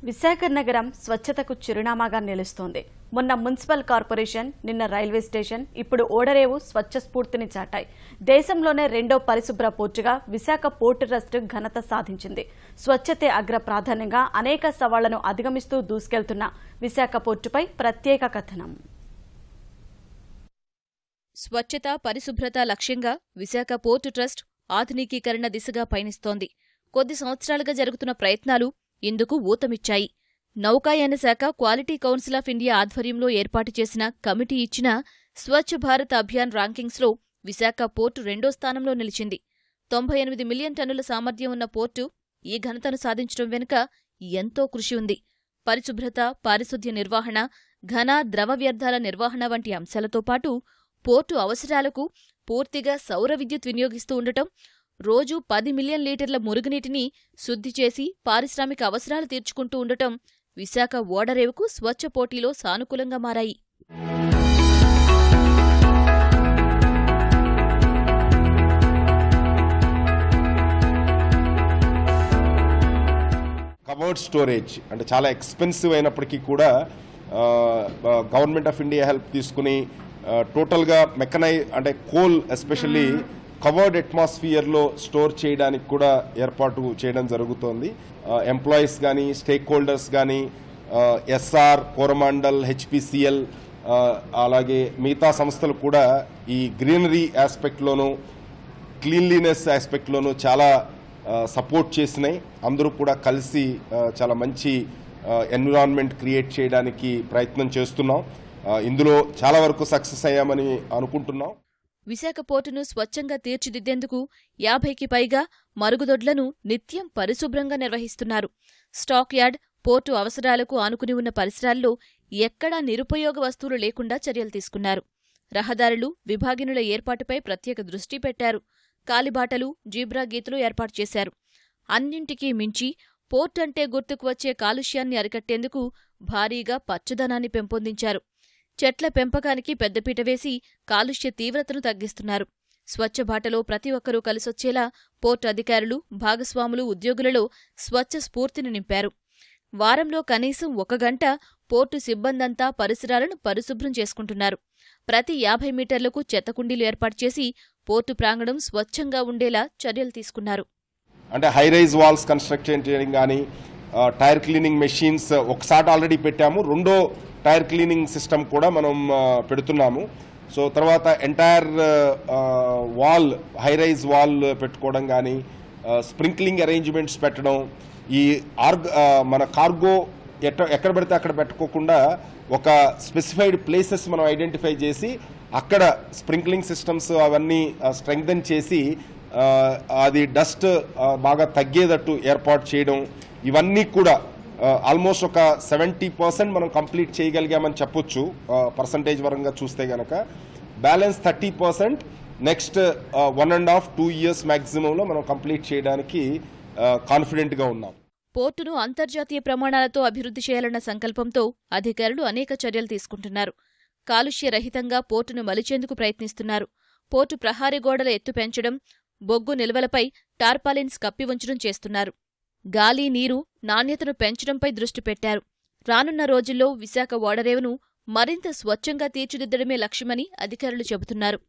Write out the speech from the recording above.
విశాఖ నగరం స్వచ్ఛతకు చిరునామాగా నిలుస్తోంది. మొన్న మున్సిపల్ కార్పొరేషన్, నిన్న రైల్వే స్టేషన్, ఇప్పుడు ఓడరేవు స్వచ్ఛ స్ఫూర్తిని చాటాయి. దేశంలోనే రెండో పరిశుభ్ర పోర్టుగా విశాఖ పోర్టు ట్రస్ట్ ఘనత సాధించింది. స్వచ్ఛతే అగ్ర ప్రాధాన్యంగా అనేక సవాళ్లను అధిగమిస్తూ దూసుకెళ్తున్న విశాఖ పోర్టుపై ప్రత్యేక కథనం. స్వచ్ఛత, పరిశుభ్రత లక్ష్యంగా విశాఖ పోర్టు ట్రస్ట్ ఆధునికీకరణ దిశగా పయనిస్తోంది. కొద్ది సంవత్సరాలుగా జరుగుతున్న ప్రయత్నాలు ఇందుకు ఊతమిచ్చాయి. నౌకాయాన శాఖ క్వాలిటీ కౌన్సిల్ ఆఫ్ ఇండియా ఆధ్వర్యంలో ఏర్పాటు చేసిన కమిటీ ఇచ్చిన స్వచ్ఛ భారత్ అభియాన్ ర్యాంకింగ్స్లో విశాఖ పోర్టు రెండో స్థానంలో నిలిచింది. 98 మిలియన్ టన్నుల సామర్థ్యం ఉన్న పోర్టు ఈ ఘనతను సాధించడం వెనుక ఎంతో కృషి ఉంది. పరిశుభ్రత, పారిశుద్ధ్య నిర్వహణ, ఘన, ద్రవ వ్యర్థాల నిర్వహణ వంటి అంశాలతో పాటు పోర్టు అవసరాలకు పూర్తిగా సౌర విద్యుత్ వినియోగిస్తూ ఉండటం, రోజూ 10 మిలియన్ లీటర్ల మురుగునీటిని శుద్ధి చేసి పారిశ్రామిక అవసరాలు తీర్చుకుంటూ ఉండటం విశాఖ ఓడరేవుకు స్వచ్ఛ పోటీలో సానుకూలంగా మారాయి. కవర్డ్ స్టోరేజ్ అంటే చాలా ఎక్స్పెన్సివ్ అయినప్పటికీ కూడా గవర్నమెంట్ ఆఫ్ ఇండియా హెల్ప్ తీసుకుని టోటల్గా అంటే కోల్ ఎస్పెషల్లీ కవర్డ్ అట్మాస్ఫియర్లో స్టోర్ చేయడానికి కూడా ఏర్పాటు చేయడం జరుగుతోంది. ఎంప్లాయీస్ కానీ, స్టేక్ హోల్డర్స్ కానీ, ఎస్ఆర్, కోరమాండల్, హెచ్పిసిఎల్ అలాగే మిగతా సంస్థలు కూడా ఈ గ్రీనరీ ఆస్పెక్ట్లోనూ క్లీన్లీనెస్ ఆస్పెక్ట్లోనూ చాలా సపోర్ట్ చేసినాయి. అందరూ కూడా కలిసి చాలా మంచి ఎన్విరాన్మెంట్ క్రియేట్ చేయడానికి ప్రయత్నం చేస్తున్నాం. ఇందులో చాలా వరకు సక్సెస్ అయ్యామని అనుకుంటున్నాం. విశాఖ పోర్టును స్వచ్ఛంగా తీర్చిదిద్దేందుకు 50కి పైగా మరుగుదొడ్లను నిత్యం పరిశుభ్రంగా నిర్వహిస్తున్నారు. స్టాక్ యార్డ్, పోర్టు అవసరాలకు ఆనుకుని ఉన్న పరిసరాల్లో ఎక్కడా నిరుపయోగ వస్తువులు లేకుండా చర్యలు తీసుకున్నారు. రహదారులు, విభాగినుల ఏర్పాటుపై ప్రత్యేక దృష్టి పెట్టారు. కాలిబాటలు, జీబ్రా గీతలు ఏర్పాటు చేశారు. అన్నింటికీ మించి పోర్టు అంటే గుర్తుకు వచ్చే కాలుష్యాన్ని అరికట్టేందుకు భారీగా పచ్చదనాన్ని పెంపొందించారు. చెట్ల పెంపకానికి పెద్దపీట వేసి కాలుష్య తీవ్రతను తగ్గిస్తున్నారు. స్వచ్ఛ బాటలో ప్రతి ఒక్కరూ కలిసొచ్చేలా పోర్టు అధికారులు, భాగస్వాములు, ఉద్యోగులలో స్వచ్ఛ స్ఫూర్తిని నింపారు. వారంలో కనీసం 1 గంట పోర్టు సిబ్బందంతా పరిసరాలను పరిశుభ్రం చేసుకుంటున్నారు. ప్రతి 50 మీటర్లకు చెత్తకుండీలు ఏర్పాటు చేసి పోర్టు ప్రాంగణం స్వచ్ఛంగా ఉండేలా చర్యలు తీసుకున్నారు. అంటే హై రైజ్ వాల్స్ కన్స్ట్రక్ట్ చేయడం కానీ, టైర్ క్లీనింగ్ మెషిన్స్ ఒకసారి ఆల్రెడీ పెట్టాము. రెండో టైర్ క్లీనింగ్ సిస్టమ్ కూడా మనం పెడుతున్నాము. సో తర్వాత entire wall, high rise wall పెట్టుకోవడం కానీ, స్ప్రింక్లింగ్ అరేంజ్మెంట్స్ పెట్టడం, ఈ మన కార్గో ఎక్కడ పడితే అక్కడ పెట్టుకోకుండా ఒక స్పెసిఫైడ్ ప్లేసెస్ మనం ఐడెంటిఫై చేసి అక్కడ స్ప్రింక్లింగ్ సిస్టమ్స్ అవన్నీ స్ట్రెంగ్థెన్ చేసి అది డస్ట్ బాగా తగ్గేటట్టు ఏర్పాటు చేయడం, ఇవన్నీ కూడా ఆల్మోస్ట్ ఒక 70% మనం కంప్లీట్ చేయగలిగామని చెప్పొచ్చు. పర్సంటేజ్ పరంగా చూస్తే గనక బ్యాలెన్స్ 30% నెక్స్ట్ 1.5-2 years మ్యాక్సిమంలో మనం కంప్లీట్ చేయడానికి కాన్ఫిడెంట్గా ఉన్నాం. పోర్టును అంతర్జాతీయ ప్రమాణాలతో అభివృద్ధి చేయాలన్న సంకల్పంతో అధికారులు అనేక చర్యలు తీసుకుంటున్నారు. కాలుష్య రహితంగా పోర్టును మలిచేందుకు ప్రయత్నిస్తున్నారు. పోర్టు ప్రహారీ గోడల ఎత్తు పెంచడం, బొగ్గు నిల్వలపై టార్పాలిన్స్ కప్పి ఉంచడం చేస్తున్నారు. గాలి, నీరు నాణ్యతను పెంచడంపై దృష్టి పెట్టారు. రానున్న రోజుల్లో విశాఖ ఓడరేవును మరింత స్వచ్ఛంగా తీర్చిదిద్దడమే లక్ష్యమని అధికారులు చెబుతున్నారు.